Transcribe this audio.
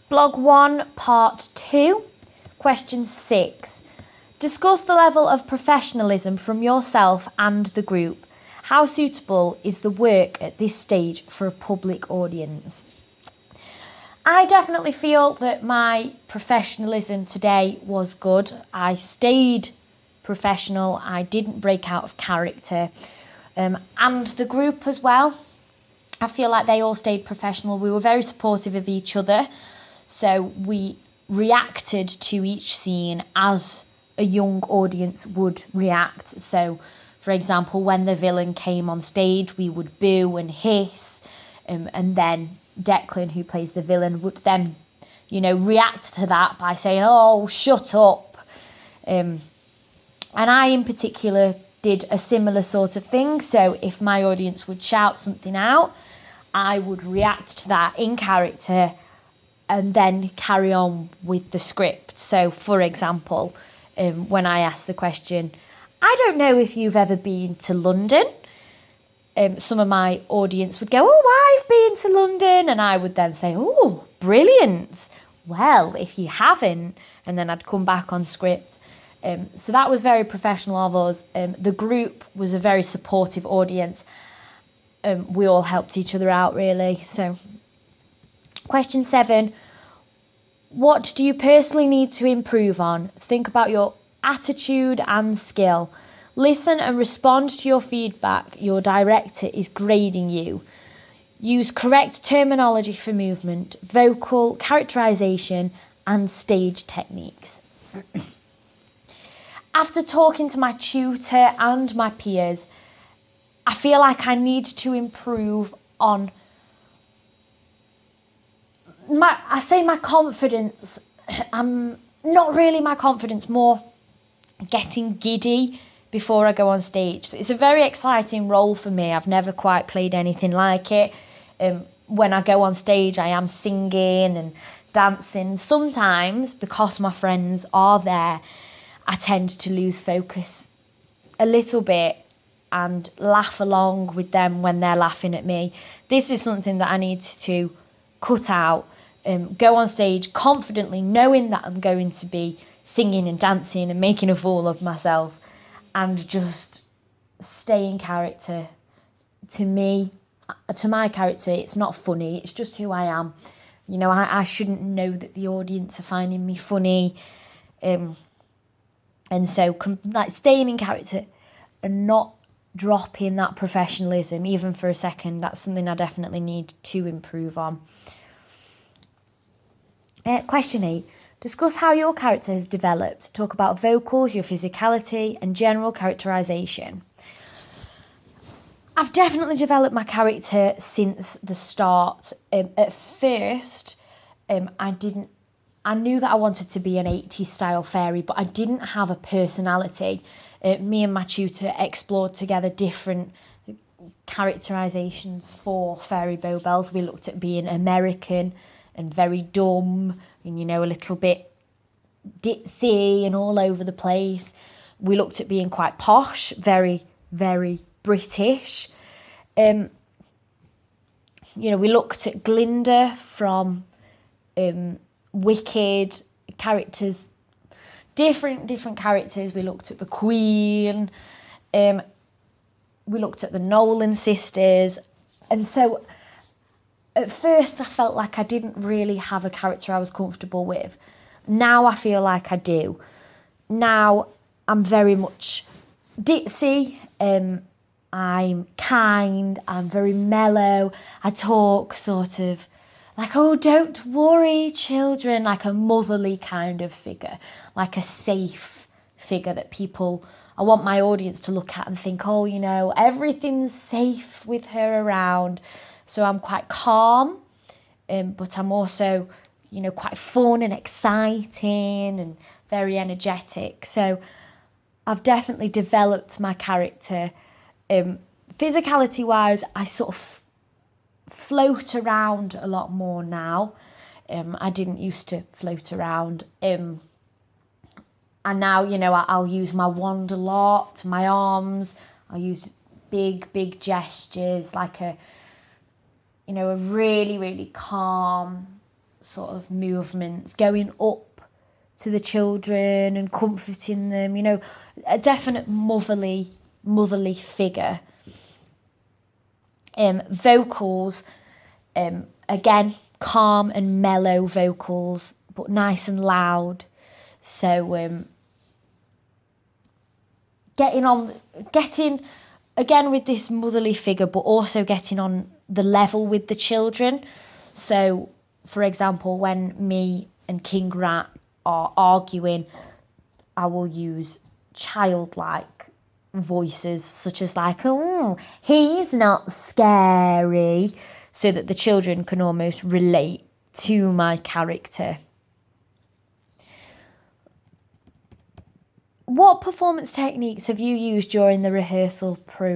Blog 1, Part 2, Question 6. Discuss the level of professionalism from yourself and the group. How suitable is the work at this stage for a public audience? I definitely feel that my professionalism today was good. I stayed professional. I didn't break out of character. And the group as well. I feel like they all stayed professional. We were very supportive of each other. So we reacted to each scene as a young audience would react. So, for example, when the villain came on stage, we would boo and hiss. And then Declan, who plays the villain, would then, react to that by saying, "Oh, shut up." And I, in particular, did a similar sort of thing. So if my audience would shout something out, I would react to that in character and then carry on with the script. So, for example, when I asked the question, "I don't know if you've ever been to London," some of my audience would go, "Oh, I've been to London." And I would then say, "Oh, brilliant. Well, if you haven't," and then I'd come back on script. So that was very professional of us. The group was a very supportive audience. We all helped each other out, really. So, question 7. What do you personally need to improve on? Think about your attitude and skill. Listen and respond to your feedback. Your director is grading you. Use correct terminology for movement, vocal, characterization, and stage techniques. After talking to my tutor and my peers, I feel like I need to improve on my confidence. Not really my confidence, more getting giddy before I go on stage. So it's a very exciting role for me. I've never quite played anything like it. When I go on stage, I am singing and dancing. Sometimes, because my friends are there, I tend to lose focus a little bit and laugh along with them when they're laughing at me. This is something that I need to cut out. Go on stage confidently, knowing that I'm going to be singing and dancing and making a fool of myself, and just stay in character. To my character, it's not funny, it's just who I am. I shouldn't know that the audience are finding me funny. And so, staying in character and not dropping that professionalism, even for a second, that's something I definitely need to improve on. Question 8. Discuss how your character has developed. Talk about vocals, your physicality, and general characterization. I've definitely developed my character since the start. At first, I knew that I wanted to be an 80s style fairy, but I didn't have a personality. Me and my tutor explored together different characterizations for Fairy Bowbells. We looked at being American and very dumb and, a little bit ditzy and all over the place. We looked at being quite posh, very, very British. We looked at Glinda from Wicked, characters, different characters. We looked at the Queen. We looked at the Nolan sisters. And so at first I felt like I didn't really have a character I was comfortable with. Now I feel like I do. Now I'm very much ditzy. I'm kind. I'm very mellow. I talk sort of like, "Oh, don't worry, children," like a motherly kind of figure, like a safe figure that I want my audience to look at and think, "Oh, everything's safe with her around." So I'm quite calm, but I'm also, quite fun and exciting and very energetic. So I've definitely developed my character. Physicality-wise, I sort of float around a lot more now. I didn't used to float around. And now, I'll use my wand a lot, my arms. I'll use big gestures, like a really, really calm sort of movements, going up to the children and comforting them, you know, a definite motherly figure. Vocals, again, calm and mellow vocals, but nice and loud. So getting again with this motherly figure, but also getting on the level with the children. So, for example, when me and King Rat are arguing, I will use childlike voices, such as like, oh, he's not scary, so that the children can almost relate to my character. What performance techniques have you used during the rehearsal process?